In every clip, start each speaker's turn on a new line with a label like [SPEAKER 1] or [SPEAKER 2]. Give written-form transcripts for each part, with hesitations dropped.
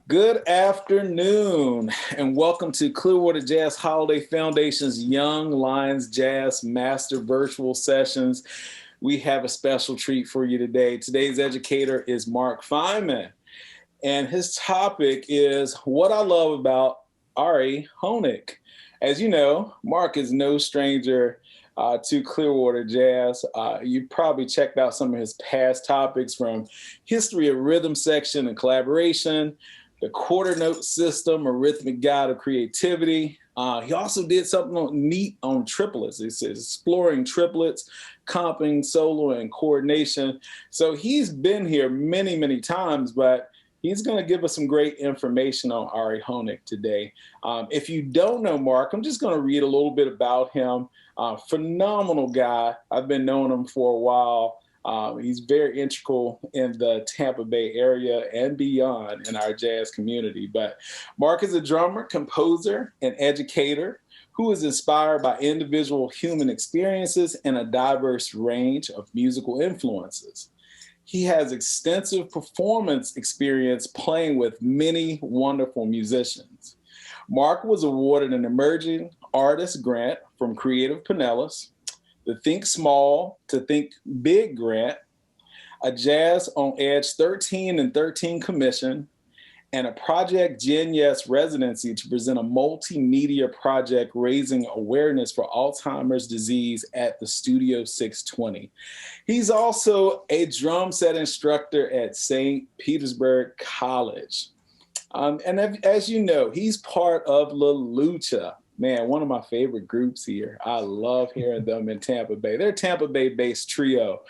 [SPEAKER 1] Good afternoon, and welcome to Clearwater Jazz Holiday Foundation's Young Lions Jazz Master Virtual Sessions. We have a special treat for you today. Today's educator is Mark Feinman, and his topic is what I love about Ari Hoenig. As you know, Mark is no stranger to Clearwater Jazz. You probably checked out some of his past topics, from history of rhythm section and collaboration, the quarter note system, a rhythmic guide of creativity. He also did something neat on triplets. It's exploring triplets, comping, solo, and coordination. So he's been here many, many times, but he's going to give us some great information on Ari Hoenig today. If you don't know Mark, I'm just going to read a little bit about him. Phenomenal guy. I've been knowing him for a while. He's very integral in the Tampa Bay area and beyond in our jazz community. But Mark is a drummer, composer, and educator who is inspired by individual human experiences and a diverse range of musical influences. He has extensive performance experience playing with many wonderful musicians. Mark was awarded an Emerging Artist Grant from Creative Pinellas, the Think Small to Think Big Grant, a Jazz on Edge 13 and 13 commission, and a Project Gen Yes residency to present a multimedia project raising awareness for Alzheimer's disease at the Studio 620. He's also a drum set instructor at St. Petersburg College. And as you know, he's part of La Lucha. Man, one of my favorite groups here. I love hearing them in Tampa Bay. They're a Tampa Bay-based trio.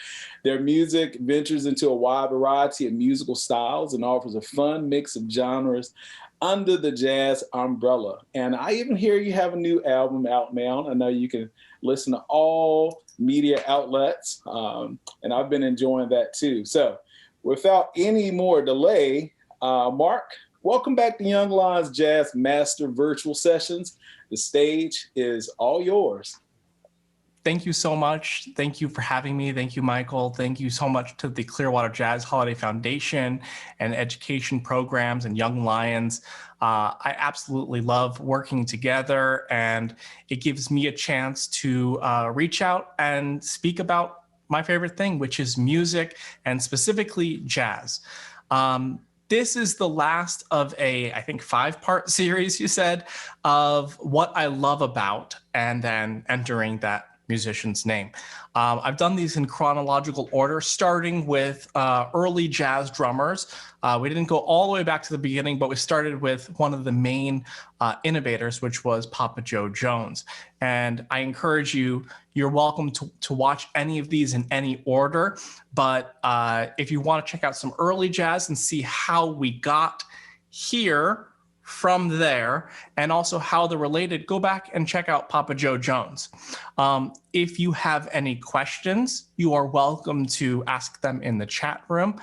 [SPEAKER 1] Their music ventures into a wide variety of musical styles and offers a fun mix of genres under the jazz umbrella. And I even hear you have a new album out now. I know you can listen to all media outlets, and I've been enjoying that too. So without any more delay, Mark, welcome back to Young Lions Jazz Master Virtual Sessions. The stage is all yours.
[SPEAKER 2] Thank you so much. Thank you for having me. Thank you, Michael. Thank you so much to the Clearwater Jazz Holiday Foundation and education programs and Young Lions. I absolutely love working together, and it gives me a chance to reach out and speak about my favorite thing, which is music, and specifically jazz. This is the last of a, I think, 5-part series, you said, of what I love about, and then entering that musician's name. I've done these in chronological order, starting with early jazz drummers. We didn't go all the way back to the beginning, but we started with one of the main innovators, which was Papa Joe Jones. And I encourage you, you're welcome to watch any of these in any order. But if you want to check out some early jazz and see how we got here from there, and also how they're related, go back and check out Papa Joe Jones. If you have any questions, you are welcome to ask them in the chat room.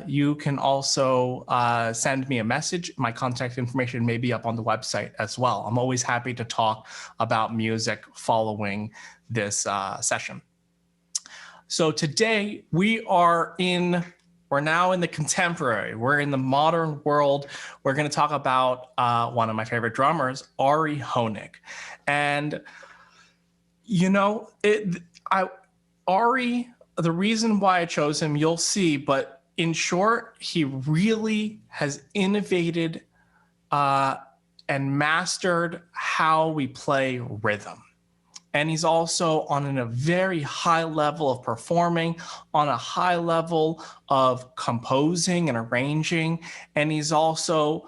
[SPEAKER 2] You can also send me a message. My contact information may be up on the website as well. I'm always happy to talk about music following this session. So today we're now in the contemporary. We're in the modern world. We're going to talk about one of my favorite drummers, Ari Hoenig. And, you know, Ari, the reason why I chose him, you'll see, but in short, he really has innovated and mastered how we play rhythm. And he's also on a very high level of performing, on a high level of composing and arranging. And he's also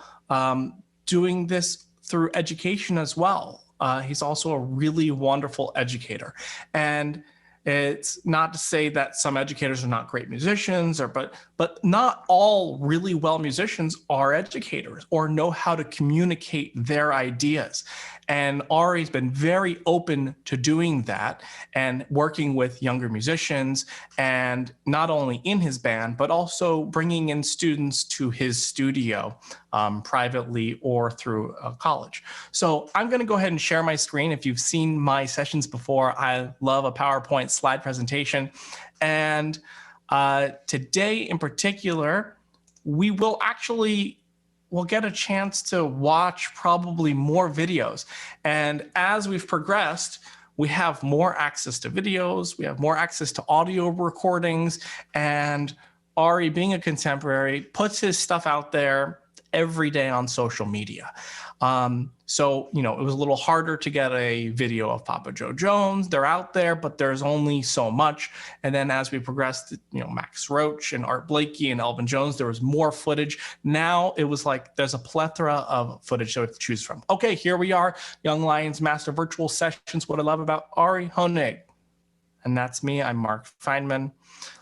[SPEAKER 2] doing this through education as well. He's also a really wonderful educator. And It's not to say that some educators are not great musicians, but not all really well musicians are educators or know how to communicate their ideas. And Ari's been very open to doing that and working with younger musicians, and not only in his band, but also bringing in students to his studio privately or through college. So I'm going to go ahead and share my screen. If you've seen my sessions before, I love a PowerPoint slide presentation. And today in particular, we'll get a chance to watch probably more videos. And as we've progressed, we have more access to videos, we have more access to audio recordings, and Ari, being a contemporary, puts his stuff out there every day on social media. So, it was a little harder to get a video of Papa Joe Jones. They're out there, but there's only so much. And then as we progressed, Max Roach and Art Blakey and Elvin Jones, there was more footage. Now it was like there's a plethora of footage to choose from. Okay, here we are, Young Lions Master Virtual Sessions, what I love about Ari Hoenig. And that's me, I'm Mark Feinman.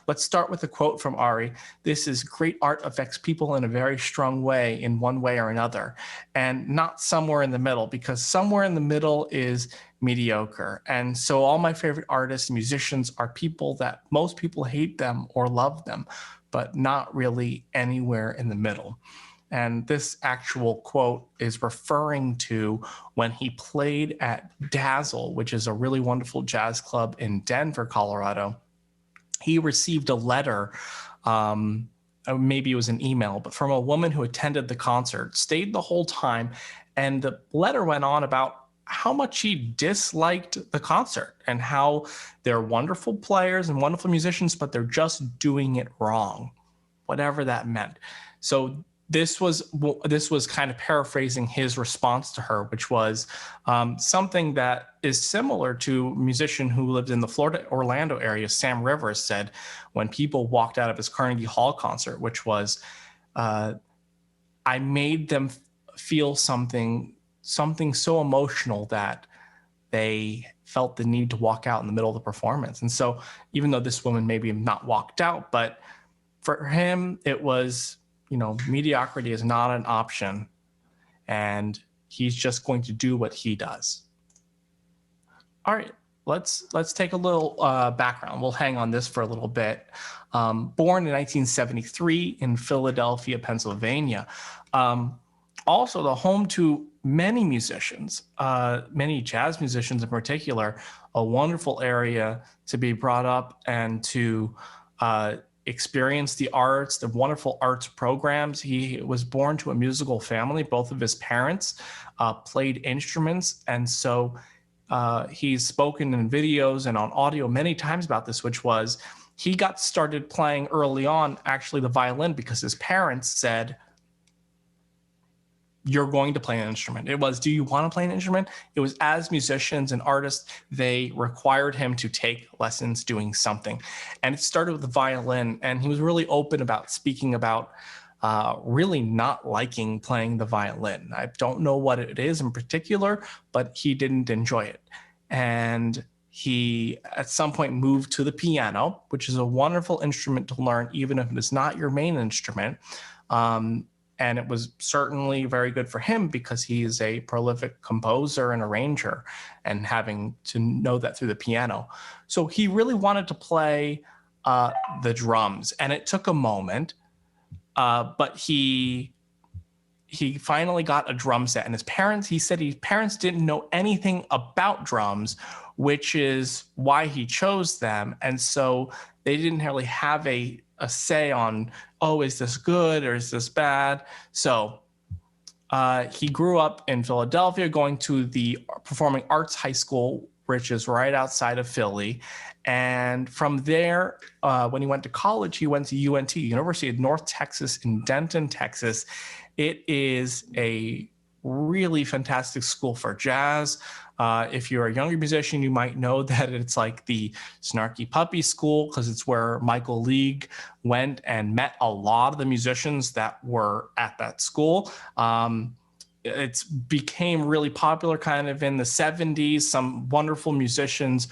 [SPEAKER 2] Let's start with a quote from Ari. This is great art affects people in a very strong way, in one way or another, and not somewhere in the middle, because somewhere in the middle is mediocre. And so all my favorite artists, musicians, are people that most people hate them or love them, but not really anywhere in the middle. And this actual quote is referring to when he played at Dazzle, which is a really wonderful jazz club in Denver, Colorado. He received a letter, maybe it was an email, but from a woman who attended the concert, stayed the whole time, and the letter went on about how much he disliked the concert and how they're wonderful players and wonderful musicians, but they're just doing it wrong, whatever that meant. So this was kind of paraphrasing his response to her, which was something that is similar to a musician who lived in the Florida, Orlando area, Sam Rivers, said when people walked out of his Carnegie Hall concert, which was, I made them feel something so emotional that they felt the need to walk out in the middle of the performance. And so even though this woman maybe not walked out, but for him, it was, mediocrity is not an option, and he's just going to do what he does. All right, let's take a little background. We'll hang on this for a little bit. Born in 1973 in Philadelphia, Pennsylvania. Also the home to many musicians, many jazz musicians in particular, a wonderful area to be brought up and to experience the arts, the wonderful arts programs. He was born to a musical family. Both of his parents played instruments. And so he's spoken in videos and on audio many times about this, which was he got started playing early on, actually the violin, because his parents said, you're going to play an instrument. It was, do you want to play an instrument? It was, as musicians and artists, they required him to take lessons doing something. And it started with the violin, and he was really open about speaking about really not liking playing the violin. I don't know what it is in particular, but he didn't enjoy it. And he, at some point, moved to the piano, which is a wonderful instrument to learn, even if it is not your main instrument. And it was certainly very good for him because he is a prolific composer and arranger, and having to know that through the piano. So he really wanted to play the drums, and it took a moment, but he finally got a drum set. And his parents, he said his parents didn't know anything about drums, which is why he chose them. And so they didn't really have a say on, oh, is this good or is this bad? So he grew up in Philadelphia, going to the Performing Arts High School, which is right outside of Philly. And from there, when he went to college, he went to UNT, University of North Texas in Denton, Texas. It is a really fantastic school for jazz. If you're a younger musician, you might know that it's like the Snarky Puppy School, because it's where Michael League went and met a lot of the musicians that were at that school. It became really popular kind of in the 70s. Some wonderful musicians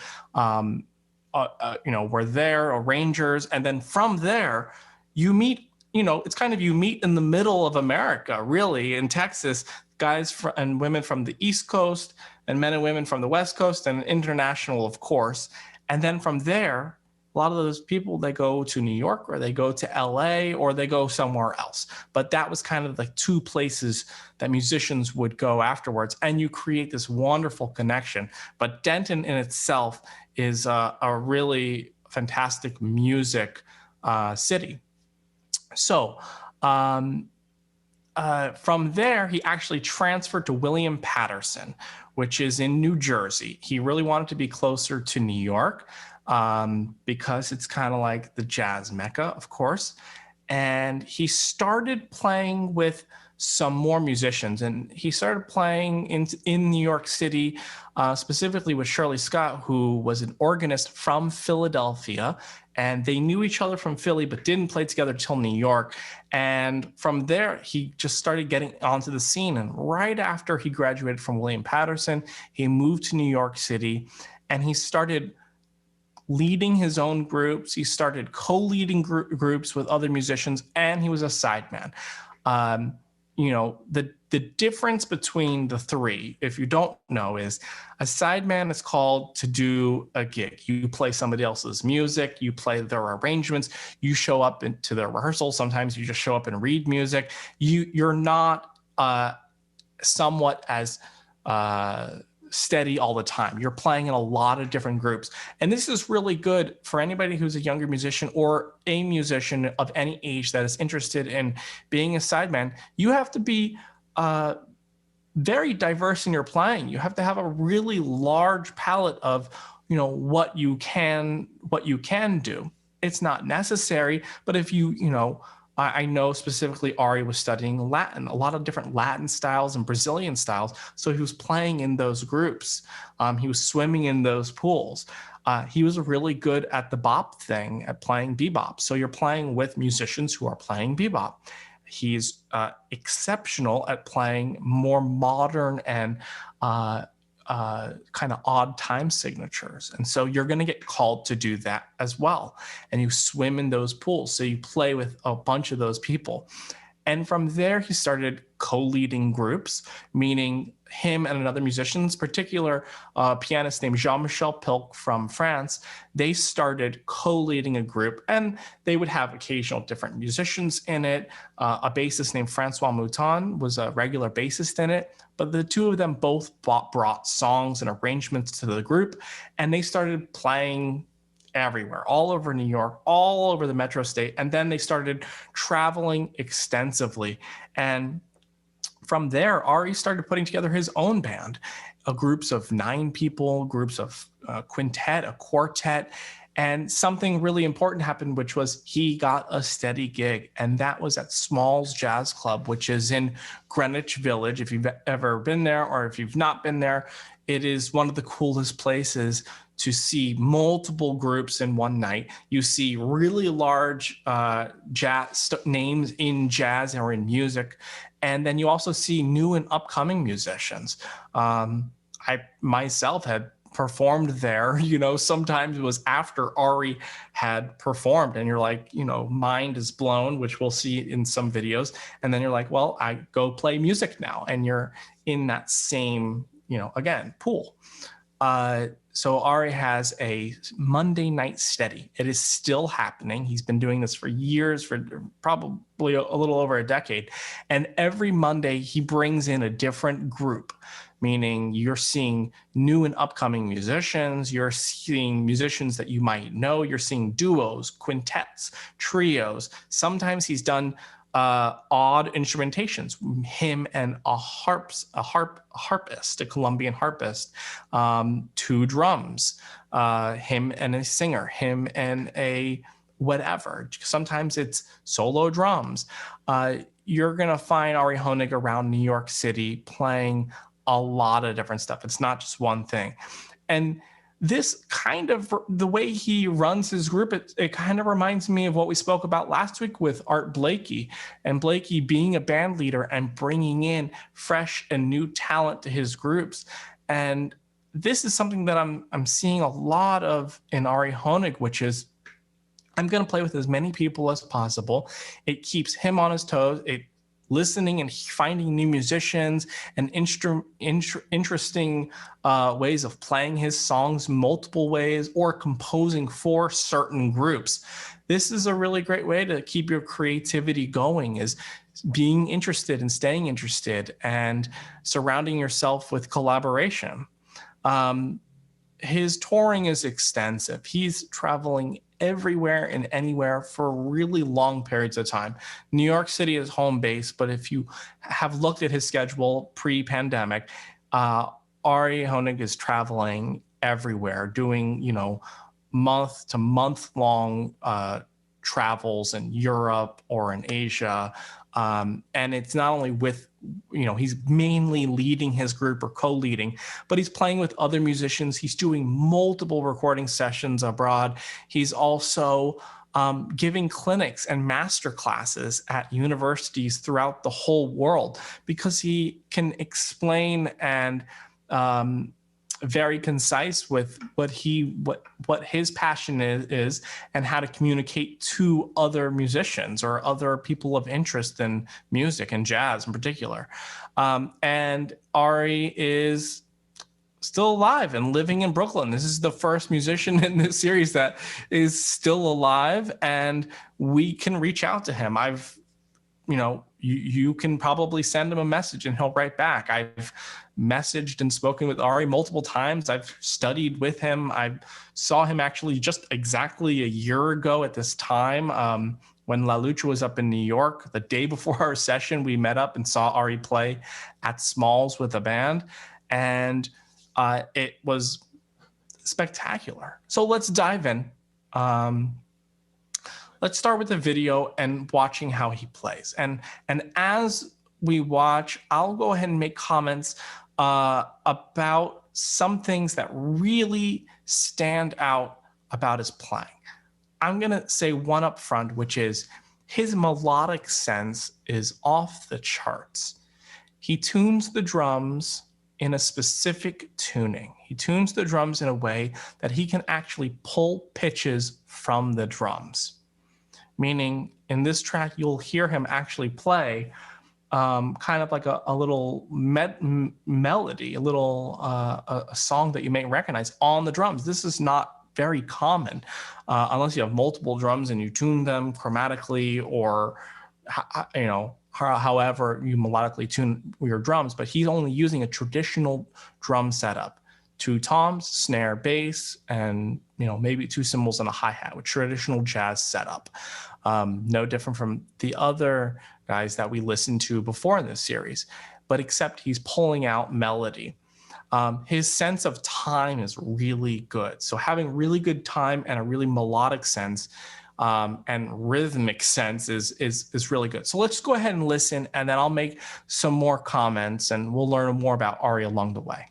[SPEAKER 2] were there, arrangers. And then from there, you meet, it's kind of, you meet in the middle of America, really, in Texas, guys and women from the East Coast and men and women from the West Coast and international, of course. And then from there, a lot of those people, they go to New York or they go to LA or they go somewhere else. But that was kind of the two places that musicians would go afterwards. And you create this wonderful connection. But Denton in itself is a really fantastic music city. So from there, he actually transferred to William Patterson, which is in New Jersey. He really wanted to be closer to New York because it's kind of like the jazz mecca, of course. And he started playing with some more musicians, and he started playing in New York City, specifically with Shirley Scott, who was an organist from Philadelphia, and they knew each other from Philly, but didn't play together till New York. And from there, he just started getting onto the scene. And right after he graduated from William Patterson, he moved to New York City, and he started leading his own groups. He started co-leading groups with other musicians, and he was a sideman. The difference between the three, if you don't know, is a sideman is called to do a gig. You play somebody else's music, you play their arrangements, you show up into their rehearsal. Sometimes you just show up and read music. You're not somewhat as steady all the time. You're playing in a lot of different groups. And this is really good for anybody who's a younger musician or a musician of any age that is interested in being a sideman. You have to be very diverse in your playing. You have to have a really large palette of, what you can do. It's not necessary, but if I know specifically Ari was studying Latin, a lot of different Latin styles and Brazilian styles. So he was playing in those groups. He was swimming in those pools. He was really good at the bop thing, at playing bebop. So you're playing with musicians who are playing bebop. He's exceptional at playing more modern and kind of odd time signatures. And so you're going to get called to do that as well. And you swim in those pools. So you play with a bunch of those people. And from there, he started co-leading groups, meaning him and another musician, in particular pianist named Jean-Michel Pilk from France. They started co-leading a group, and they would have occasional different musicians in it. A bassist named Francois Mouton was a regular bassist in it, but the two of them both brought songs and arrangements to the group, and they started playing everywhere, all over New York, all over the metro state. And then they started traveling extensively. And from there, Ari started putting together his own band, groups of 9 people, groups of quintet, a quartet. And something really important happened, which was he got a steady gig. And that was at Smalls Jazz Club, which is in Greenwich Village. If you've ever been there or if you've not been there, it is one of the coolest places to see multiple groups in one night. You see really large jazz names in jazz or in music. And then you also see new and upcoming musicians. I myself had performed there, sometimes it was after Ari had performed and you're like, mind is blown, which we'll see in some videos. And then you're like, well, I go play music now. And you're in that same, again, pool. So Ari has a Monday night steady. It is still happening. He's been doing this for years, for probably a little over a decade. And every Monday he brings in a different group, meaning you're seeing new and upcoming musicians. You're seeing musicians that you might know. You're seeing duos, quintets, trios. Sometimes he's done odd instrumentations, him and a harpist, a Colombian harpist, 2 drums, him and a singer, him and a whatever. Sometimes it's solo drums. You're going to find Ari Hoenig around New York City playing a lot of different stuff. It's not just one thing. And this kind of, the way he runs his group, it kind of reminds me of what we spoke about last week with Art Blakey, and Blakey being a band leader and bringing in fresh and new talent to his groups. And this is something that I'm seeing a lot of in Ari Hoenig, which is I'm going to play with as many people as possible. It keeps him on his toes. Listening and finding new musicians and interesting ways of playing his songs multiple ways, or composing for certain groups. This is a really great way to keep your creativity going, is being interested and staying interested and surrounding yourself with collaboration. His touring is extensive. He's traveling everywhere and anywhere for really long periods of time. New York City is home base, but if you have looked at his schedule pre-pandemic, Ari Hoenig is traveling everywhere, doing, month to month long travels in Europe or in Asia. And it's not only with, he's mainly leading his group or co-leading, but he's playing with other musicians. He's doing multiple recording sessions abroad. He's also giving clinics and master classes at universities throughout the whole world, because he can explain and very concise with what his passion is and how to communicate to other musicians or other people of interest in music and jazz in particular. And Ari is still alive and living in Brooklyn. This is the first musician in this series that is still alive, and we can reach out to him. You can probably send him a message and he'll write back. I've messaged and spoken with Ari multiple times. I've studied with him. I saw him actually just exactly a year ago at this time, when La Lucha was up in New York. The day before our session, we met up and saw Ari play at Smalls with a band, and it was spectacular. So let's dive in. Let's start with the video and watching how he plays. And as we watch, I'll go ahead and make comments about some things that really stand out about his playing. I'm gonna say one up front, which is his melodic sense is off the charts. He tunes the drums in a specific tuning. He tunes the drums in a way that he can actually pull pitches from the drums. Meaning, in this track, you'll hear him actually play kind of like a little melody, a little a song that you may recognize on the drums. This is not very common unless you have multiple drums and you tune them chromatically, or however you melodically tune your drums. But he's only using a traditional drum setup: 2 toms, snare, bass, and maybe 2 cymbals and a hi-hat, with traditional jazz setup. No different from the other guys that we listened to before in this series, but except he's pulling out melody. His sense of time is really good. So having really good time and a really melodic sense and rhythmic sense is really good. So let's go ahead and listen, and then I'll make some more comments and we'll learn more about Ari along the way.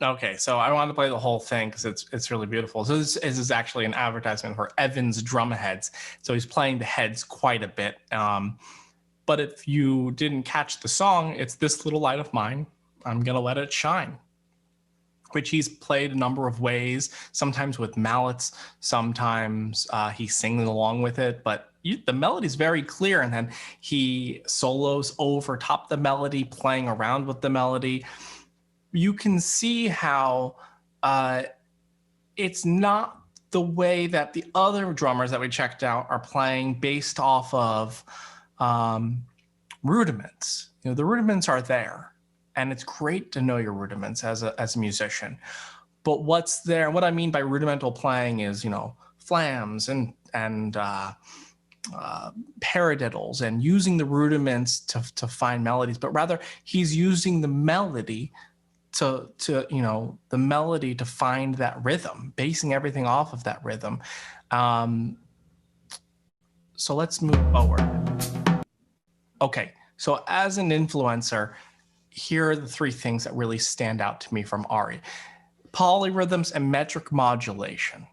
[SPEAKER 2] Okay, so I wanted to play the whole thing because it's really beautiful. So this is actually an advertisement for Evans drum heads. So he's playing the heads quite a bit. But if you didn't catch the song, it's This Little Light of Mine, I'm Gonna Let It Shine, which he's played a number of ways, sometimes with mallets, sometimes he's singing along with it, but the melody is very clear, and then he solos over top the melody, playing around with the melody. You can see how it's not the way that the other drummers that we checked out are playing based off of rudiments. The rudiments are there, and it's great to know your rudiments as a musician. But what's there, what I mean by rudimental playing is, flams and paradiddles and using the rudiments to find melodies, but rather he's using the melody to find that rhythm, basing everything off of that rhythm. So let's move forward. Okay, so as an influencer, here are the three things that really stand out to me from Ari. Polyrhythms and metric modulation.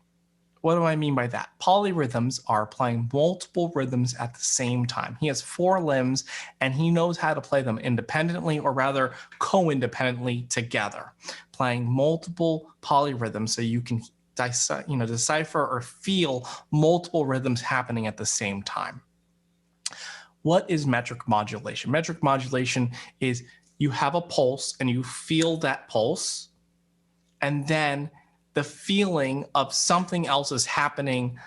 [SPEAKER 2] What do I mean by that? Polyrhythms are playing multiple rhythms at the same time. He has 4 limbs, and he knows how to play them independently, or rather co-independently together, playing multiple polyrhythms so you can decipher or feel multiple rhythms happening at the same time. What is metric modulation? Metric modulation is you have a pulse and you feel that pulse, and then the feeling of something else is happening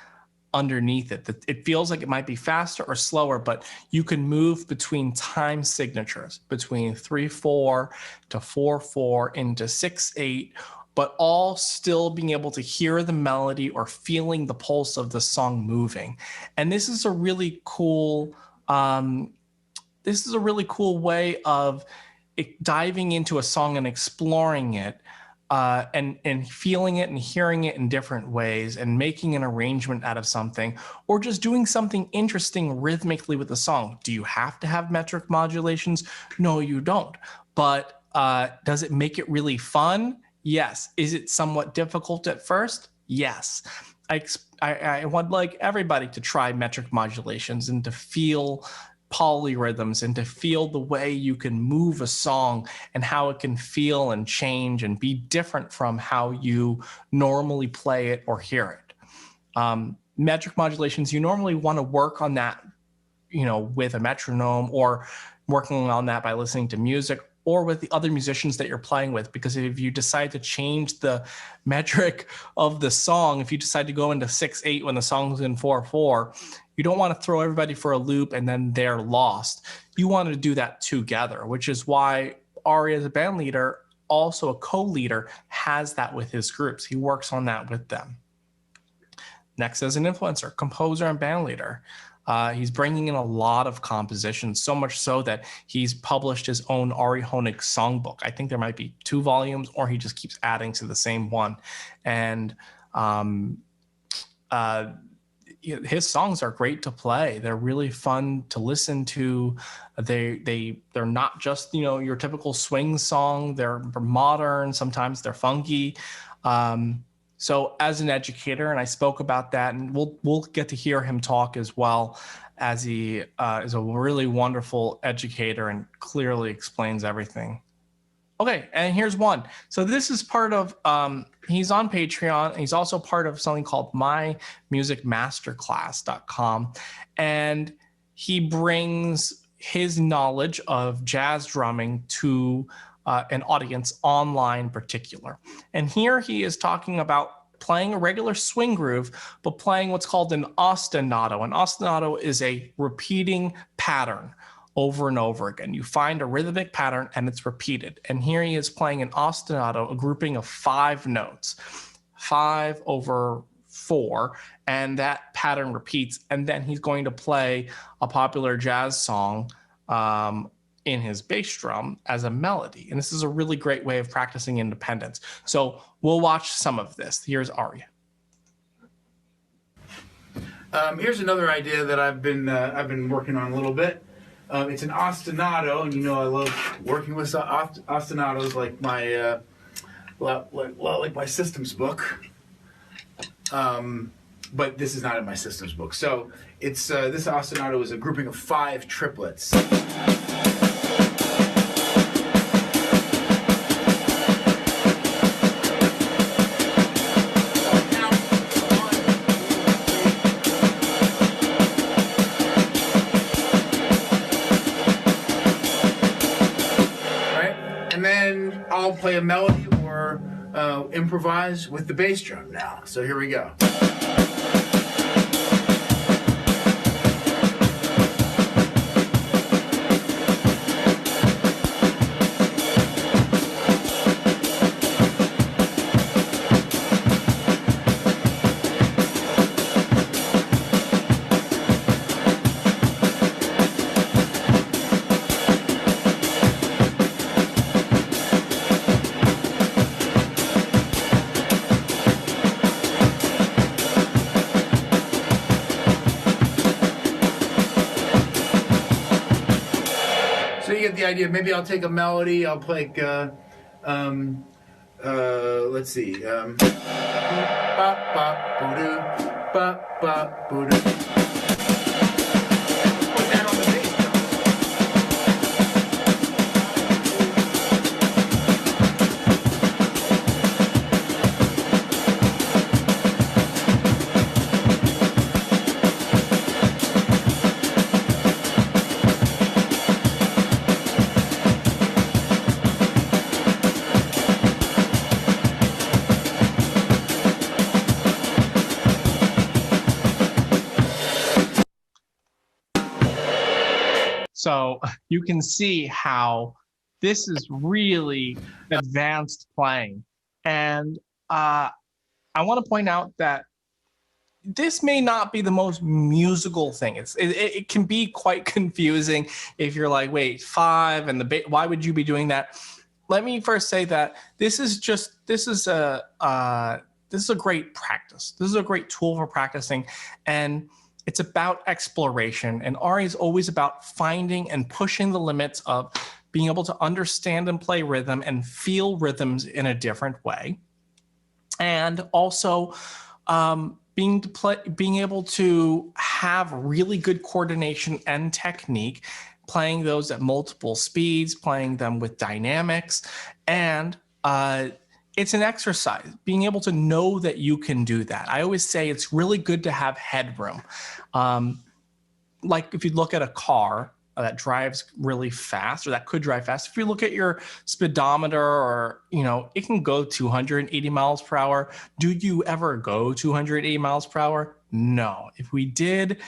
[SPEAKER 2] underneath it. It feels like it might be faster or slower, but you can move between time signatures, between 3/4 to 4/4 into 6/8, but all still being able to hear the melody or feeling the pulse of the song moving. And this is a really cool way of diving into a song and exploring it, and feeling it and hearing it in different ways, and making an arrangement out of something, or just doing something interesting rhythmically with the song. Do you have to have metric modulations? No, you don't. But does it make it really fun? Yes. Is it somewhat difficult at first? Yes. I would like everybody to try metric modulations and to feel polyrhythms and to feel the way you can move a song and how it can feel and change and be different from how you normally play it or hear it. Metric modulations, you normally want to work on that, with a metronome, or working on that by listening to music, or with the other musicians that you're playing with, because if you decide to change the metric of the song, if you decide to go into 6/8 when the song's in 4/4, you don't want to throw everybody for a loop and then they're lost. You want to do that together, which is why Ari, as a band leader, also a co-leader, has that with his groups. He works on that with them. Next, as an influencer, composer, and band leader. He's bringing in a lot of compositions, so much so that he's published his own Ari Hoenig songbook. I think there might be 2 volumes, or he just keeps adding to the same one. And his songs are great to play. They're really fun to listen to. They're not just your typical swing song. They're modern. Sometimes they're funky. So as an educator, and I spoke about that, and we'll get to hear him talk as well, as he is a really wonderful educator and clearly explains everything. Okay, and here's one. So this is part of, he's on Patreon. He's also part of something called mymusicmasterclass.com. And he brings his knowledge of jazz drumming to an audience online in particular. And here he is talking about playing a regular swing groove, but playing what's called an ostinato. An ostinato is a repeating pattern over and over again. You find a rhythmic pattern and it's repeated. And here he is playing an ostinato, a grouping of 5 notes, 5/4, and that pattern repeats. And then he's going to play a popular jazz song in his bass drum as a melody. And this is a really great way of practicing independence. So we'll watch some of this. Here's Ari.
[SPEAKER 3] Here's another idea that I've been working on a little bit. It's an ostinato, and I love working with ostinatos. Like my a lot like my systems book. But this is not in my systems book. So it's this ostinato is a grouping of 5 triplets. And then I'll play a melody or improvise with the bass drum now. So here we go. So you get the idea. Maybe I'll take a melody. I'll play, let's see. Ba ba boo-doo, ba ba boo-doo. Put that on the bass drum.
[SPEAKER 2] So you can see how this is really advanced playing. And I want to point out that this may not be the most musical thing. It can be quite confusing if you're like, wait, 5 and the why would you be doing that? Let me first say that this is a great practice. This is a great tool for practicing, and it's about exploration. And Ari is always about finding and pushing the limits of being able to understand and play rhythm and feel rhythms in a different way, and also being able to have really good coordination and technique, playing those at multiple speeds, playing them with dynamics. And it's an exercise, being able to know that you can do that. I always say it's really good to have headroom. Like if you look at a car that drives really fast, or that could drive fast, if you look at your speedometer, or, you know, it can go 280 miles per hour. Do you ever go 280 miles per hour? No. If we did,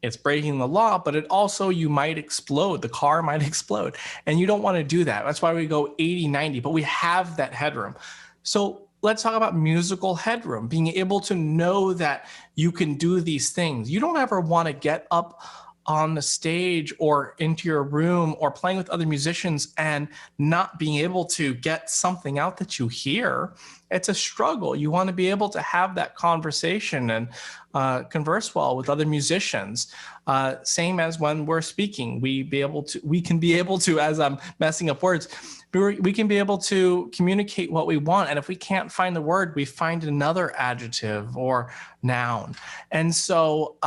[SPEAKER 2] it's breaking the law, but it also, you might explode. The car might explode, and you don't want to do that. That's why we go 80, 90, but we have that headroom. So let's talk about musical headroom, being able to know that you can do these things. You don't ever want to get up on the stage or into your room or playing with other musicians and not being able to get something out that you hear. It's a struggle. You want to be able to have that conversation and converse well with other musicians. Same as when we're speaking, we can be able to, as I'm messing up words, we can be able to communicate what we want. And if we can't find the word, we find another adjective or noun. And so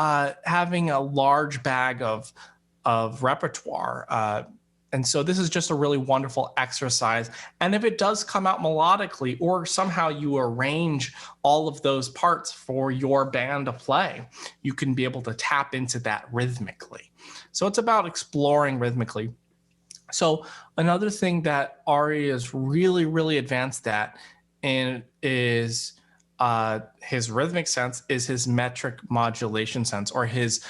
[SPEAKER 2] having a large bag of repertoire, and so this is just a really wonderful exercise. And if it does come out melodically, or somehow you arrange all of those parts for your band to play, you can be able to tap into that rhythmically. So it's about exploring rhythmically. So another thing that Ari is really, really advanced at, and is his rhythmic sense, is his metric modulation sense, or his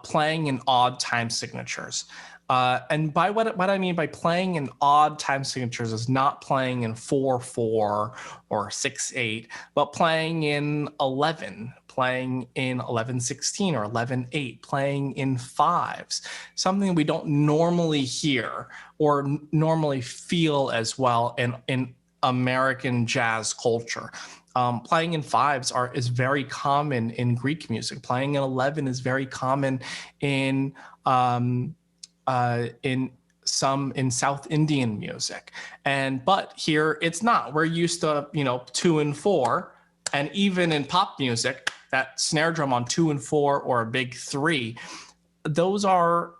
[SPEAKER 2] playing in odd time signatures. And by what I mean by playing in odd time signatures is not playing in 4/4 or 6/8, but playing in 11, playing in 11/16 or 11/8, playing in 5s, something we don't normally hear or normally feel as well in American jazz culture. Playing in 5s is very common in Greek music. Playing in 11 is very common in some in South Indian music. But here it's not. We're used to, 2 and 4. And even in pop music, that snare drum on 2 and 4 or a big 3, those are,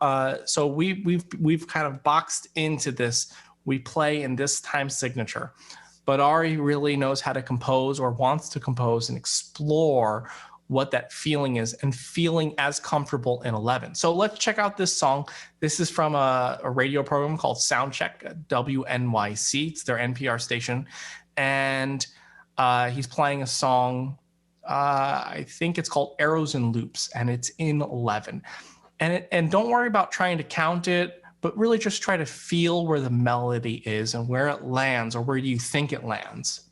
[SPEAKER 2] so we've kind of boxed into this. We play in this time signature. But Ari really knows how to compose, or wants to compose and explore what that feeling is, and feeling as comfortable in 11. So let's check out this song. This is from a radio program called Soundcheck at WNYC. It's their NPR station. And he's playing a song, I think it's called Arrows and Loops, and it's in 11. And don't worry about trying to count it, but really just try to feel where the melody is and where it lands, or where you think it lands.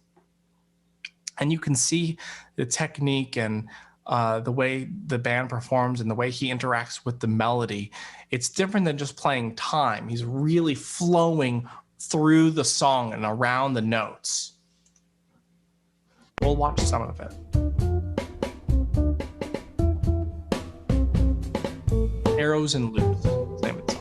[SPEAKER 2] And you can see the technique and the way the band performs and the way he interacts with the melody. It's different than just playing time. He's really flowing through the song and around the notes. We'll watch some of it. Arrows and Loops, name of the song.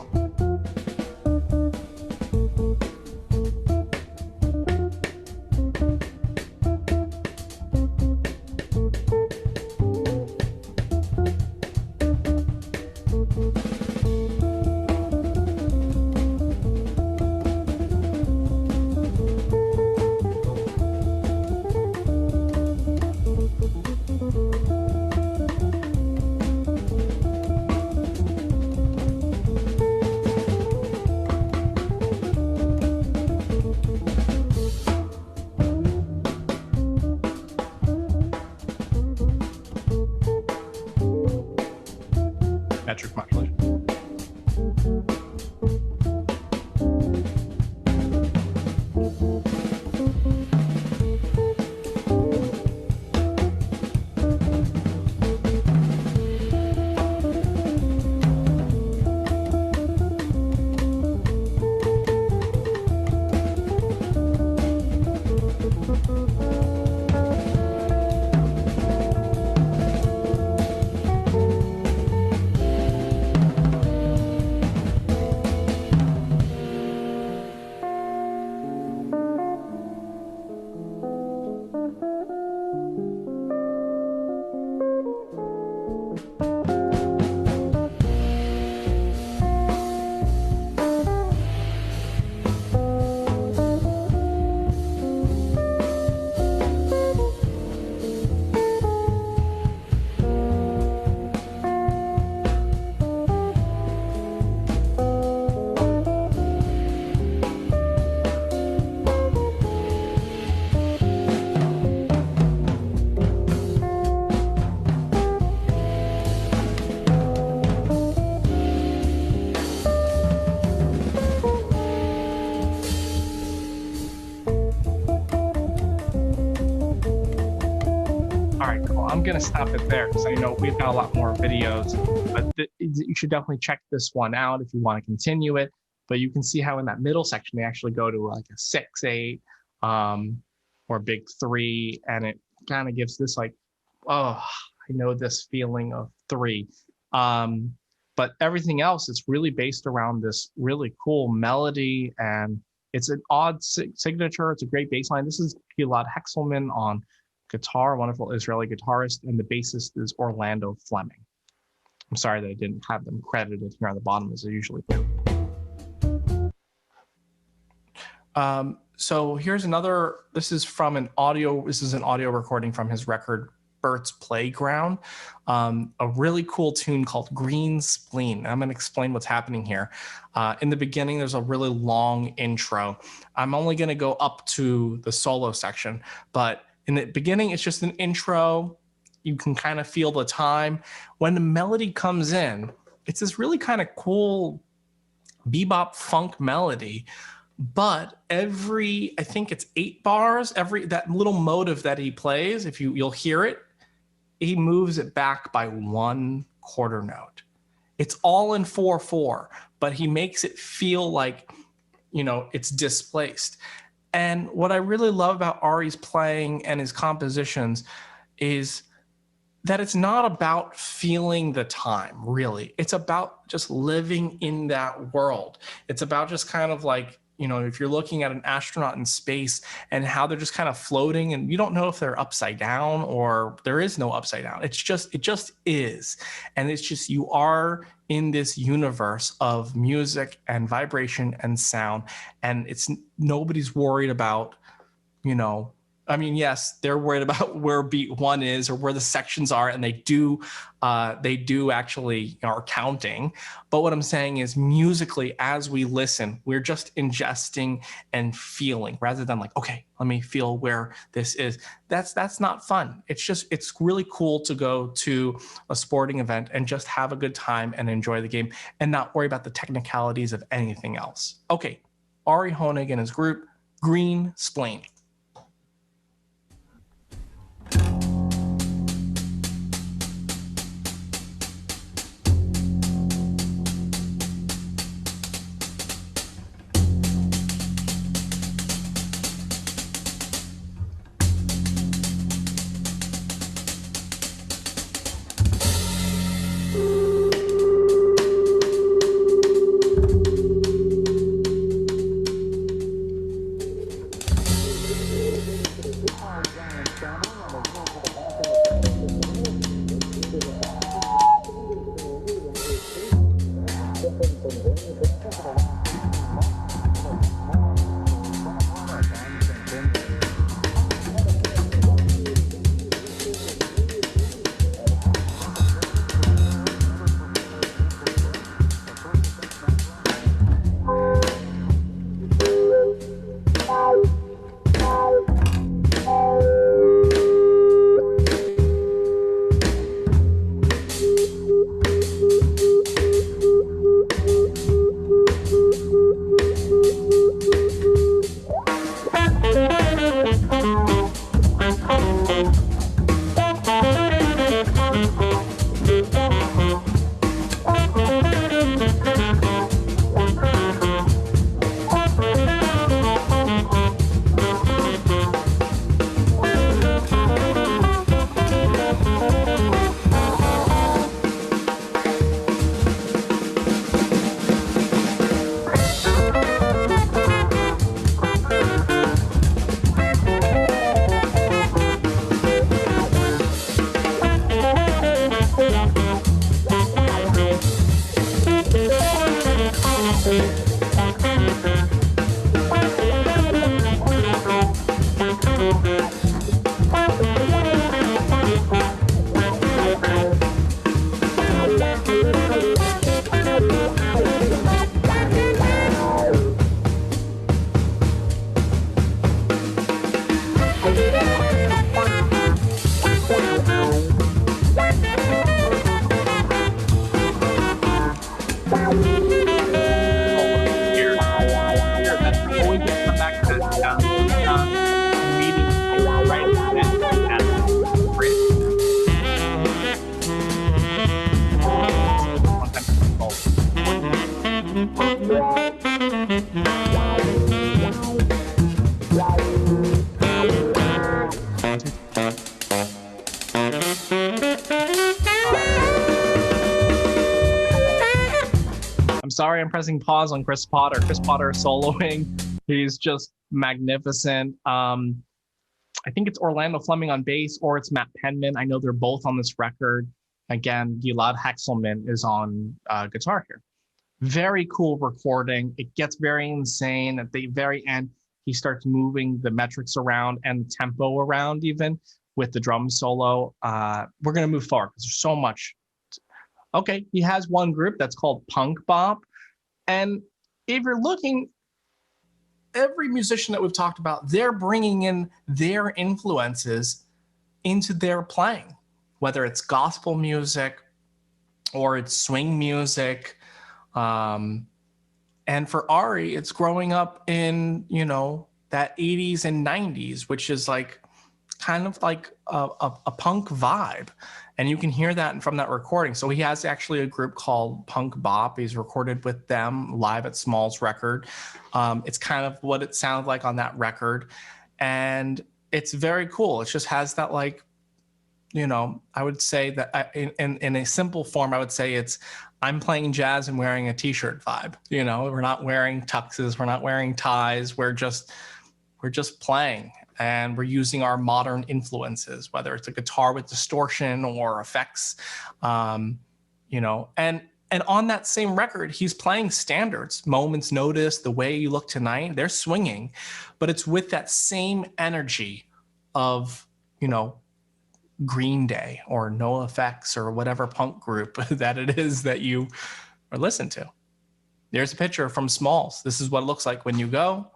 [SPEAKER 2] Metric modulation. I'm going to stop it there because I know we've got a lot more videos, but you should definitely check this one out if you want to continue it. But you can see how in that middle section, they actually go to like a 6/8 or big 3. And it kind of gives this like, oh, I know this feeling of 3. But everything else is really based around this really cool melody. And it's an odd signature. It's a great bass line. This is Gilad Hexelman on guitar, wonderful Israeli guitarist, and the bassist is Orlando Fleming. I'm sorry that I didn't have them credited here on the bottom as I usually do. So here's another, this is an audio recording from his record Bert's Playground, a really cool tune called Green Spleen. I'm going to explain what's happening here. In the beginning, there's a really long intro. I'm only going to go up to the solo section, but in the beginning, it's just an intro. You can kind of feel the time. When the melody comes in, it's this really kind of cool bebop funk melody. But I think it's 8 bars, that little motive that he plays, if you'll hear it, he moves it back by 1 quarter note. It's all in 4/4, but he makes it feel like, it's displaced. And what I really love about Ari's playing and his compositions is that it's not about feeling the time, really. It's about just living in that world. It's about just kind of like, you know, if you're looking at an astronaut in space and how they're just kind of floating and you don't know if they're upside down or there is no upside down. It just is. And it's just, you are in this universe of music and vibration and sound. And it's, nobody's worried about, you know, I mean, yes, they're worried about where beat one is or where the sections are, and they do actually are counting. But what I'm saying is, musically, as we listen, we're just ingesting and feeling, rather than like, okay, let me feel where this is. That's not fun. It's really cool to go to a sporting event and just have a good time and enjoy the game and not worry about the technicalities of anything else. Okay, Ari Hoenig and his group, Green Splain. Sorry, I'm pressing pause on Chris Potter. Chris Potter is soloing. He's just magnificent. I think it's Orlando Fleming on bass, or it's Matt Penman. I know they're both on this record. Again, Gilad Hexelman is on guitar here. Very cool recording. It gets very insane. At the very end, he starts moving the metrics around and the tempo around even with the drum solo. We're going to move forward because there's so much. Okay, he has one group that's called Punk Bop. And if you're looking, every musician that we've talked about, they're bringing in their influences into their playing, whether it's gospel music or it's swing music. And for Ari, it's growing up in, you know, that 80s and 90s, which is like kind of like a punk vibe. And you can hear that from that recording. So he has actually a group called Punk Bop. He's recorded with them live at Small's Record. It's kind of what it sounds like on that record. And it's very cool. It just has that like I would say that in a simple form, I would say it's I'm playing jazz and wearing a t-shirt vibe. We're not wearing tuxes, we're not wearing ties, we're just playing, and we're using our modern influences, whether it's a guitar with distortion or effects, and on that same record, he's playing standards, Moment's Notice, The Way You Look Tonight, they're swinging, but it's with that same energy of, Green Day or NoFX or whatever punk group that it is that you are listening to. There's a picture from Smalls. This is what it looks like when you go.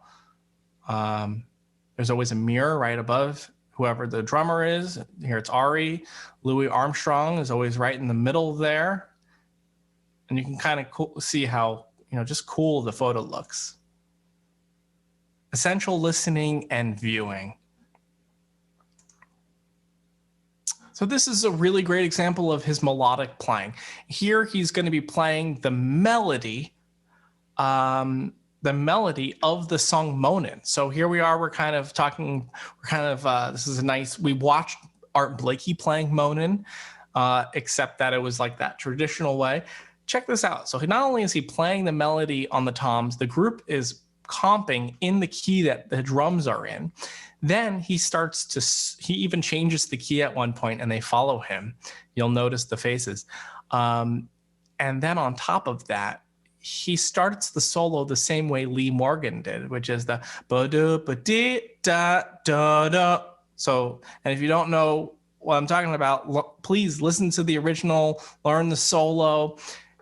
[SPEAKER 2] There's always a mirror right above whoever the drummer is. Here it's Ari. Louis Armstrong is always right in the middle there. And you can kind of see how, just cool the photo looks. Essential listening and viewing. So this is a really great example of his melodic playing. Here he's going to be playing the melody of the song Monin. So here we are, this is a nice, we watched Art Blakey playing Monin, except that it was like that traditional way. Check this out. So not only is he playing the melody on the toms, the group is comping in the key that the drums are in. Then he even changes the key at one point and they follow him. You'll notice the faces. And then on top of that, he starts the solo the same way Lee Morgan did, which is the ba-do-ba-dee-da-da-da. So, and if you don't know what I'm talking about, please listen to the original, learn the solo.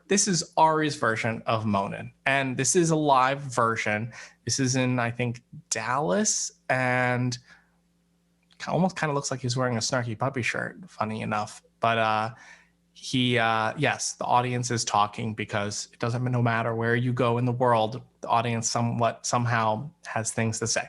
[SPEAKER 2] This is Ari's version of Monin, and this is a live version. This is in, I think, Dallas, and almost kind of looks like he's wearing a Snarky Puppy shirt, funny enough. But yes, the audience is talking because it doesn't, no matter where you go in the world, the audience somehow has things to say.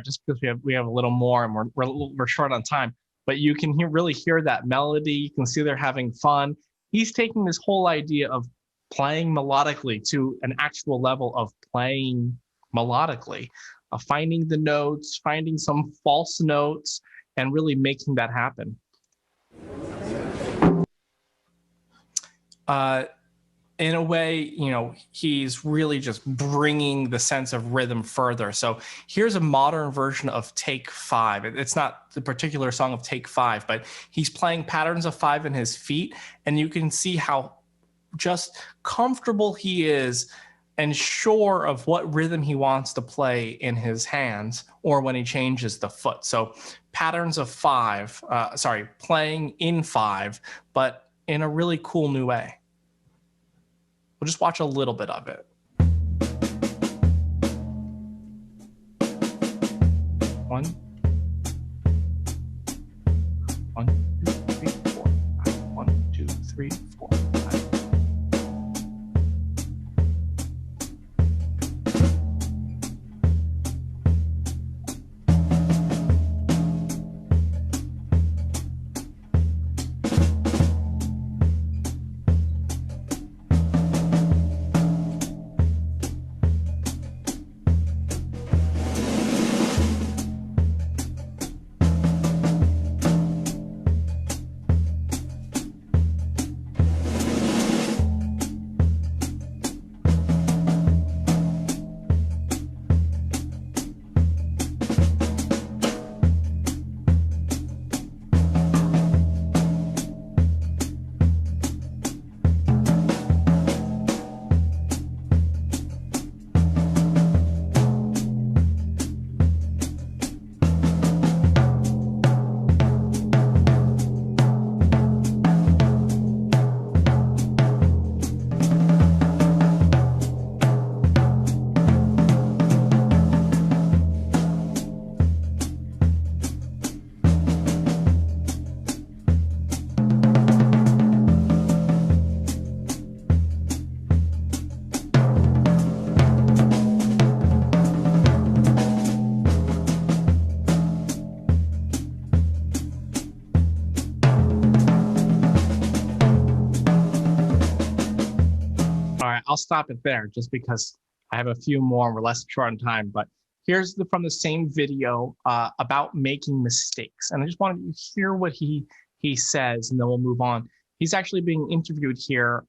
[SPEAKER 2] Just because we have a little more and we're short on time, but you can really hear that melody. You can see they're having fun. He's taking this whole idea of playing melodically to an actual level of playing melodically, finding the notes, finding some false notes, and really making that happen. In a way, he's really just bringing the sense of rhythm further. So here's a modern version of Take 5. It's not the particular song of Take 5, but he's playing patterns of 5 in his feet, and you can see how just comfortable he is and sure of what rhythm he wants to play in his hands or when he changes the foot. So patterns of 5, playing in 5, but in a really cool new way. We'll just watch a little bit of it. 1, 1, 2, 3, 4, 5. 1, 2, 3, 4, 5. I'll stop it there just because I have a few more and we're less short on time. But here's from the same video about making mistakes. And I just wanted you to hear what he says, and then we'll move on. He's actually being interviewed here.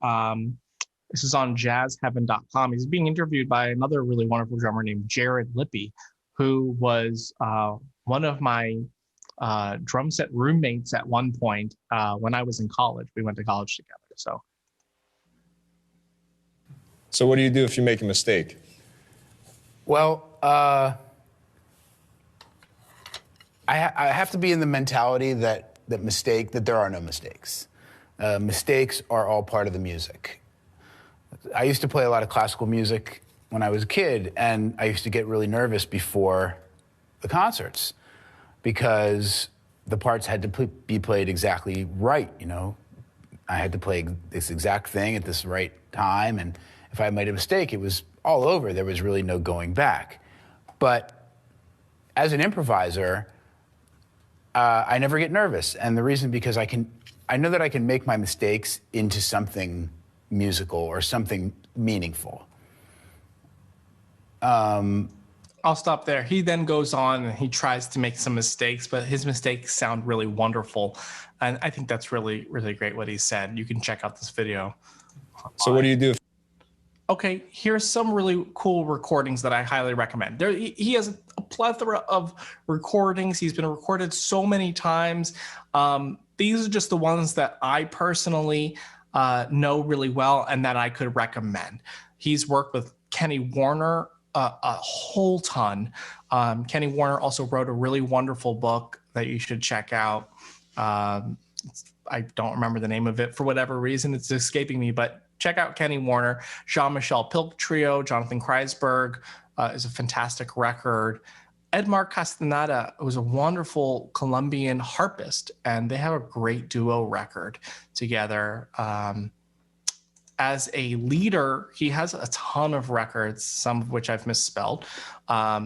[SPEAKER 2] This is on jazzheaven.com. He's being interviewed by another really wonderful drummer named Jared Lippy, who was one of my drum set roommates at one point when I was in college. We went to college together.
[SPEAKER 4] So what do you do if you make a mistake?
[SPEAKER 3] Well, I have to be in the mentality that there are no mistakes. Mistakes are all part of the music. I used to play a lot of classical music when I was a kid, and I used to get really nervous before the concerts because the parts had to be played exactly right, you know. I had to play this exact thing at this right time, and if I made a mistake, it was all over. There was really no going back. But as an improviser, I never get nervous, and the reason because I know that I can make my mistakes into something musical or something meaningful.
[SPEAKER 2] I'll stop there. He then goes on and he tries to make some mistakes, but his mistakes sound really wonderful. And I think that's really, really great what he said. You can check out this video.
[SPEAKER 4] So what do you do?
[SPEAKER 2] Okay, here's some really cool recordings that I highly recommend. He has a plethora of recordings. He's been recorded so many times. These are just the ones that I personally know really well and that I could recommend. He's worked with Kenny Warner a whole ton. Kenny Warner also wrote a really wonderful book that you should check out. I don't remember the name of it for whatever reason. It's escaping me, but check out Kenny Warner. Jean-Michel Pilk Trio, Jonathan Kreisberg is a fantastic record. Edmar Castaneda was a wonderful Colombian harpist, and they have a great duo record together. As a leader, he has a ton of records, some of which I've misspelled.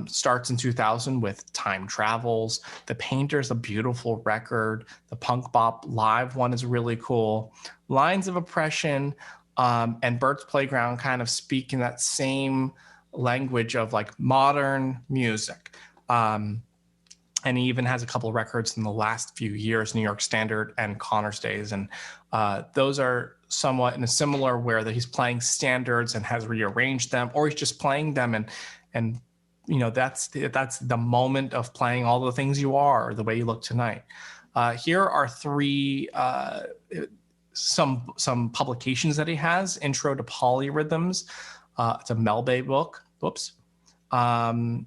[SPEAKER 2] Starts in 2000 with Time Travels. The Painter's a beautiful record. The Punk Bop Live one is really cool. Lines of Oppression and Bert's Playground kind of speak in that same language of like modern music. And he even has a couple of records in the last few years, New York Standard and Connor's Days. And those are somewhat in a similar where that he's playing standards and has rearranged them, or he's just playing them and you know, that's the moment of playing all the things you are, the way you look tonight. Here are three some publications that he has. Intro to Polyrhythms. It's a Melbay book. Whoops. And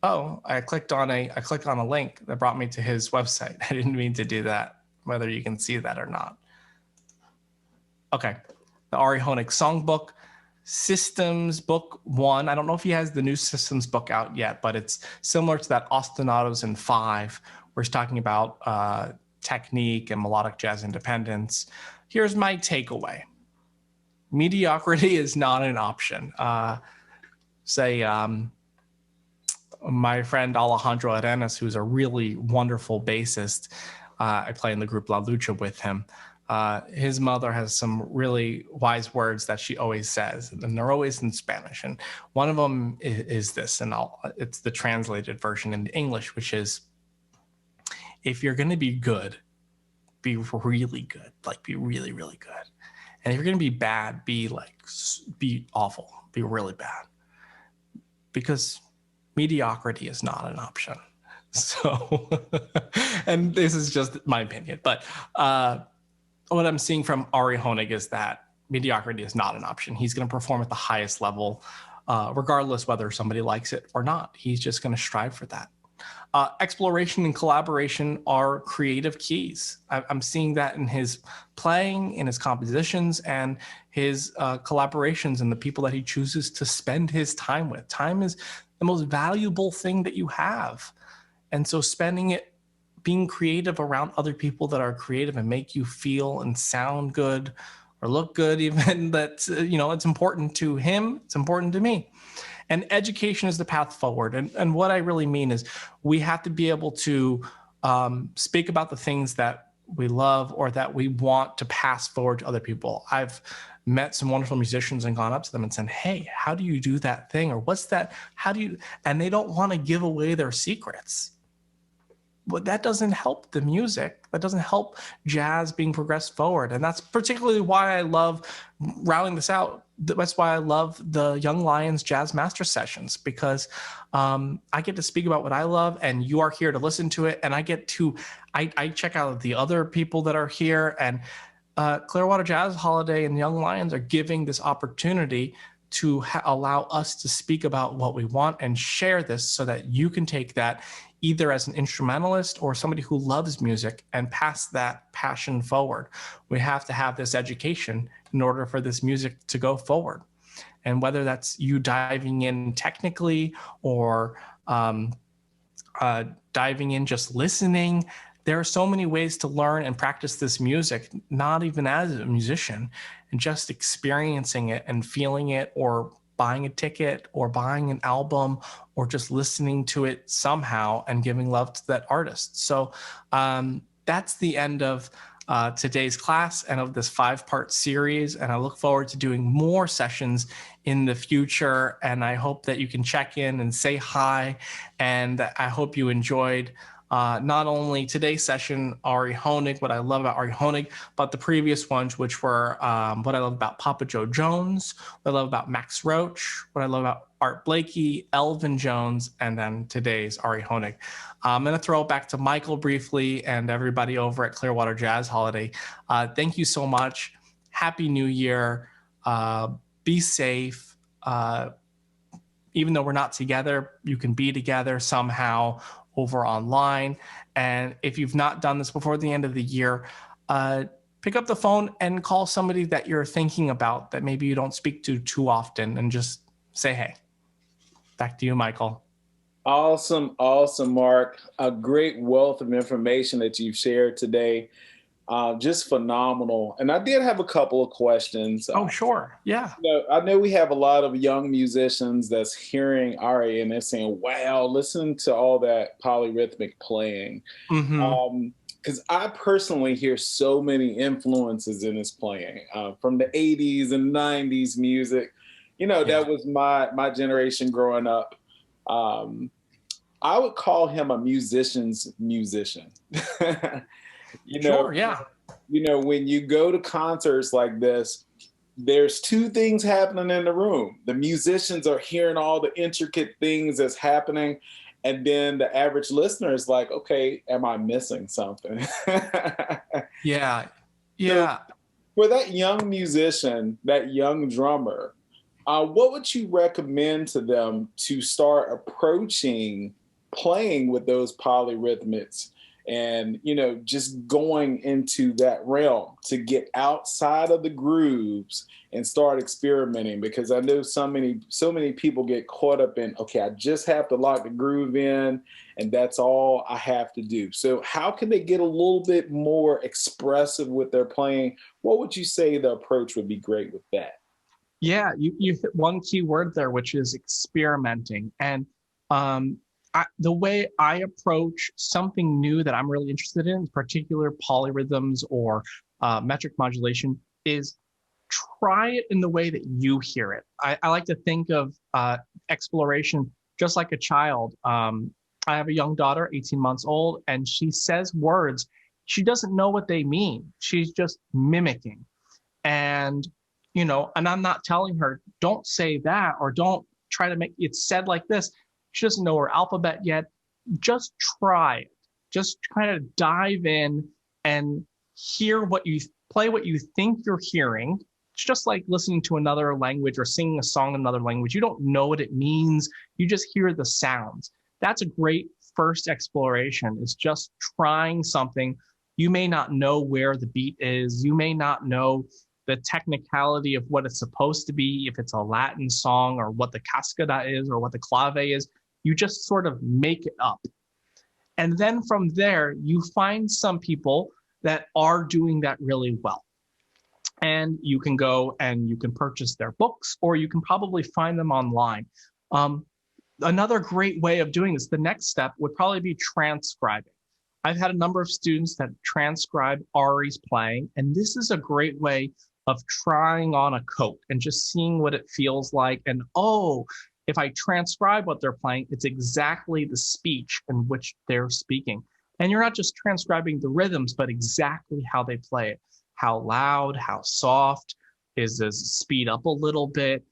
[SPEAKER 2] oh, I clicked on a link that brought me to his website. I didn't mean to do that, whether you can see that or not. Okay, the Ari Hoenig Songbook, Systems Book 1. I don't know if he has the new Systems book out yet, but it's similar to that Ostinatos in 5, where he's talking about technique and melodic jazz independence. Here's my takeaway. Mediocrity is not an option. My friend Alejandro Arenas, who's a really wonderful bassist, I play in the group La Lucha with him. His mother has some really wise words that she always says, and they're always in Spanish. And one of them is this, and it's the translated version into English, which is, if you're going to be good, be really good, like be really, really good. And if you're going to be bad, be awful, be really bad. Because mediocrity is not an option. So, and this is just my opinion, but what I'm seeing from Ari Hoenig is that mediocrity is not an option. He's going to perform at the highest level, regardless whether somebody likes it or not. He's just going to strive for that. Exploration and collaboration are creative keys. I'm seeing that in his playing, in his compositions, and his collaborations, and the people that he chooses to spend his time with. Time is the most valuable thing that you have. And so spending it being creative around other people that are creative and make you feel and sound good or look good, even, that, it's important to him, it's important to me. And education is the path forward. And what I really mean is we have to be able to speak about the things that we love or that we want to pass forward to other people. I've met some wonderful musicians and gone up to them and said, hey, how do you do that thing? Or what's that? How do you? And they don't want to give away their secrets. But that doesn't help the music. That doesn't help jazz being progressed forward. And that's particularly why I love rounding this out. That's why I love the Young Lions Jazz Master Sessions, because I get to speak about what I love, and you are here to listen to it. And I get to, I check out the other people that are here, and Clearwater Jazz Holiday and Young Lions are giving this opportunity to allow us to speak about what we want and share this so that you can take that either as an instrumentalist or somebody who loves music and pass that passion forward. We have to have this education in order for this music to go forward. And whether that's you diving in technically or diving in just listening, there are so many ways to learn and practice this music, not even as a musician, and just experiencing it and feeling it, or buying a ticket or buying an album or just listening to it somehow and giving love to that artist. So that's the end of today's class and of this 5-part series. And I look forward to doing more sessions in the future. And I hope that you can check in and say hi. And I hope you enjoyed not only today's session, Ari Hoenig, what I love about Ari Hoenig, but the previous ones, which were what I love about Papa Joe Jones, what I love about Max Roach, what I love about Art Blakey, Elvin Jones, and then today's Ari Hoenig. I'm going to throw it back to Michael briefly and everybody over at Clearwater Jazz Holiday. Thank you so much. Happy New Year. Be safe. Even though we're not together, you can be together somehow over online. And if you've not done this before the end of the year, pick up the phone and call somebody that you're thinking about that maybe you don't speak to too often, and just say hey. Back to you, Michael.
[SPEAKER 1] Awesome, Mark. A great wealth of information that you've shared today. Just phenomenal. And I did have a couple of questions.
[SPEAKER 2] Oh, sure. Yeah.
[SPEAKER 1] I know we have a lot of young musicians that's hearing Ari and they're saying, wow, listen to all that polyrhythmic playing.
[SPEAKER 2] Mm-hmm.
[SPEAKER 1] Because I personally hear so many influences in his playing from the 80s and 90s music. That was my generation growing up. I would call him a musician's musician.
[SPEAKER 2] Sure, yeah.
[SPEAKER 1] When you go to concerts like this, there's two things happening in the room. The musicians are hearing all the intricate things that's happening, and then the average listener is like, okay, am I missing something?
[SPEAKER 2] Yeah.
[SPEAKER 1] So for that young musician, that young drummer, what would you recommend to them to start approaching playing with those polyrhythmics and, just going into that realm to get outside of the grooves and start experimenting, because I know so many people get caught up in, okay, I just have to lock the groove in and that's all I have to do. So how can they get a little bit more expressive with their playing? What would you say the approach would be great with that?
[SPEAKER 2] Yeah, you hit one key word there, which is experimenting. And the way I approach something new that I'm really interested in particular polyrhythms or metric modulation, is try it in the way that you hear it. I like to think of exploration just like a child. I have a young daughter, 18 months old, and she says words. She doesn't know what they mean. She's just mimicking. And and I'm not telling her, don't say that, or don't try to make it said like this. She doesn't know her alphabet yet. Just try it. Just kind of dive in and play what you think you're hearing. It's just like listening to another language or singing a song in another language. You don't know what it means. You just hear the sounds. That's a great first exploration, is just trying something. You may not know where the beat is. You may not know the technicality of what it's supposed to be, if it's a Latin song, or what the cascada is, or what the clave is. You just sort of make it up. And then from there, you find some people that are doing that really well. And you can go and you can purchase their books, or you can probably find them online. Another great way of doing this, the next step would probably be transcribing. I've had a number of students that transcribe Ari's playing, and this is a great way of trying on a coat and just seeing what it feels like. And if I transcribe what they're playing, it's exactly the speech in which they're speaking. And you're not just transcribing the rhythms, but exactly how they play it. How loud, how soft, is this speed up a little bit?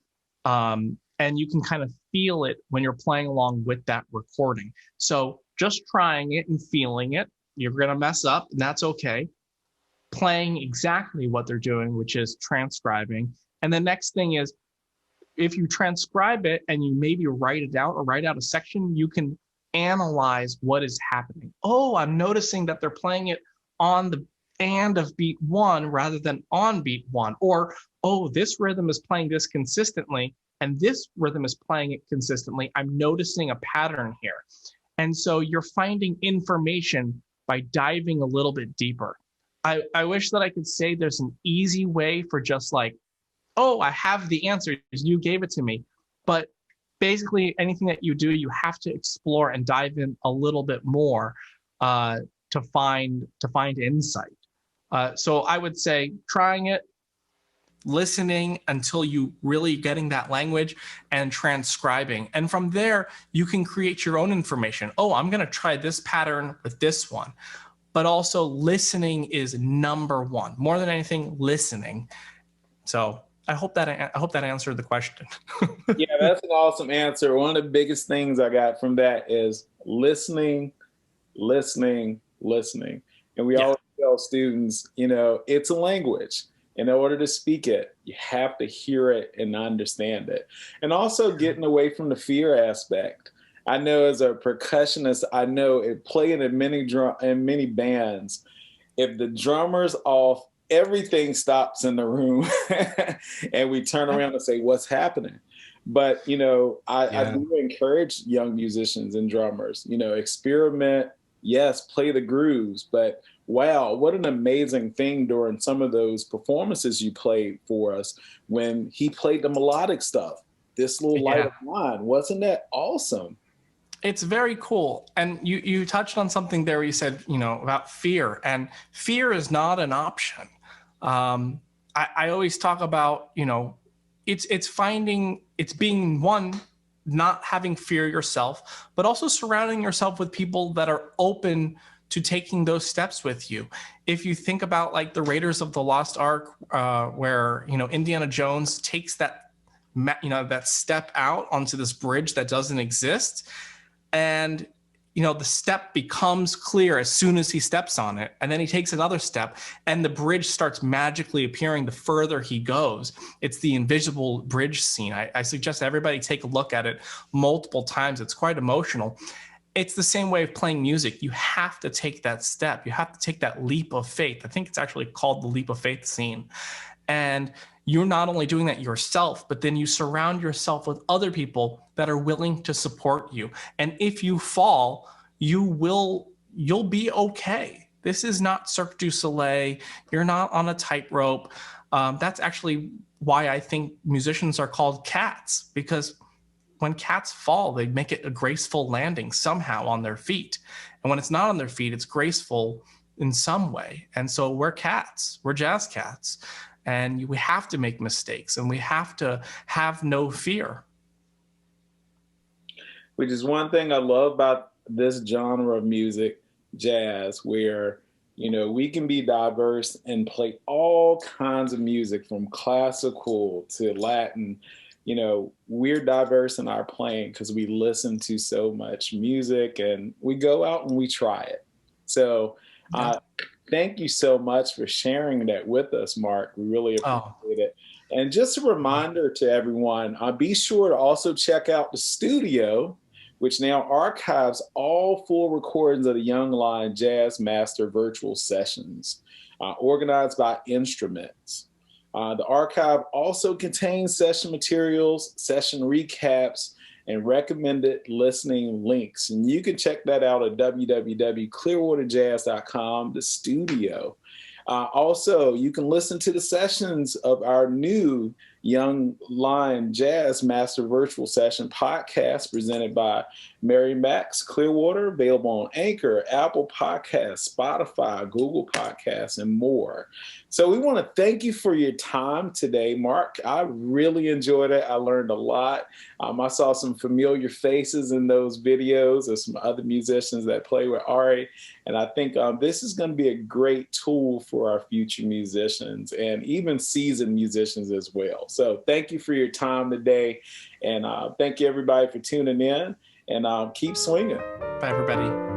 [SPEAKER 2] And you can kind of feel it when you're playing along with that recording. So just trying it and feeling it, you're going to mess up, and that's okay. Playing exactly what they're doing, which is transcribing. And the next thing is, if you transcribe it and you maybe write it out or write out a section, you can analyze what is happening. Oh, I'm noticing that they're playing it on the and of beat one rather than on beat one. Or, oh, this rhythm is playing this consistently and this rhythm is playing it consistently. I'm noticing a pattern here. And so you're finding information by diving a little bit deeper. I wish that I could say there's an easy way for just like, oh, I have the answers, you gave it to me. But basically anything that you do, you have to explore and dive in a little bit more to find insight. So I would say trying it, listening until you really getting that language, and transcribing. And from there, you can create your own information. Oh, I'm going to try this pattern with this one. But also listening is number one. More than anything, listening. So I hope that answered the question.
[SPEAKER 1] Yeah, that's an awesome answer. One of the biggest things I got from that is listening. And we always tell students, it's a language. In order to speak it, you have to hear it and understand it. And also getting away from the fear aspect. I know as a percussionist, playing in many bands, if the drummer's off, everything stops in the room and we turn around and say, what's happening? But, I do encourage young musicians and drummers, experiment, yes, play the grooves, but wow, what an amazing thing during some of those performances you played for us when he played the melodic stuff, This Little Light of Mine. Wasn't that awesome?
[SPEAKER 2] It's very cool. And you touched on something there where you said, about fear, and fear is not an option. I always talk about, it's being one, not having fear yourself, but also surrounding yourself with people that are open to taking those steps with you. If you think about like the Raiders of the Lost Ark, where, Indiana Jones takes that step out onto this bridge that doesn't exist. And, the step becomes clear as soon as he steps on it. And then he takes another step and the bridge starts magically appearing the further he goes. It's the invisible bridge scene. I suggest everybody take a look at it multiple times. It's quite emotional. it's the same way of playing music. You have to take that step. You have to take that leap of faith. I think it's actually called the leap of faith scene. And you're not only doing that yourself, but then you surround yourself with other people that are willing to support you. And if you fall, you'll be okay. This is not Cirque du Soleil. You're not on a tightrope. That's actually why I think musicians are called cats, because when cats fall, they make it a graceful landing somehow on their feet. And when it's not on their feet, it's graceful in some way. And so we're cats, we're jazz cats. And we have to make mistakes, and we have to have no fear.
[SPEAKER 1] Which is one thing I love about this genre of music, jazz, where, you know, we can be diverse and play all kinds of music from classical to Latin. You know, we're diverse in our playing because we listen to so much music and we go out and we try it. So thank you so much for sharing that with us, Mark. We really appreciate it. And just a reminder to everyone, be sure to also check out the studio, which now archives all full recordings of the Young Lion Jazz Master virtual sessions, organized by instruments. The archive also contains session materials, session recaps, and recommended listening links. And you can check that out at www.clearwaterjazz.com, the studio. Also, you can listen to the sessions of our new Young Lion Jazz Master Virtual Session podcast presented by Mary Max Clearwater, available on Anchor, Apple Podcasts, Spotify, Google Podcasts, and more. So we want to thank you for your time today, Mark. I really enjoyed it. I learned a lot. I saw some familiar faces in those videos of some other musicians that play with Ari. And I think this is going to be a great tool for our future musicians and even seasoned musicians as well. So thank you for your time today. And thank you, everybody, for tuning in. And keep swinging.
[SPEAKER 2] Bye, everybody.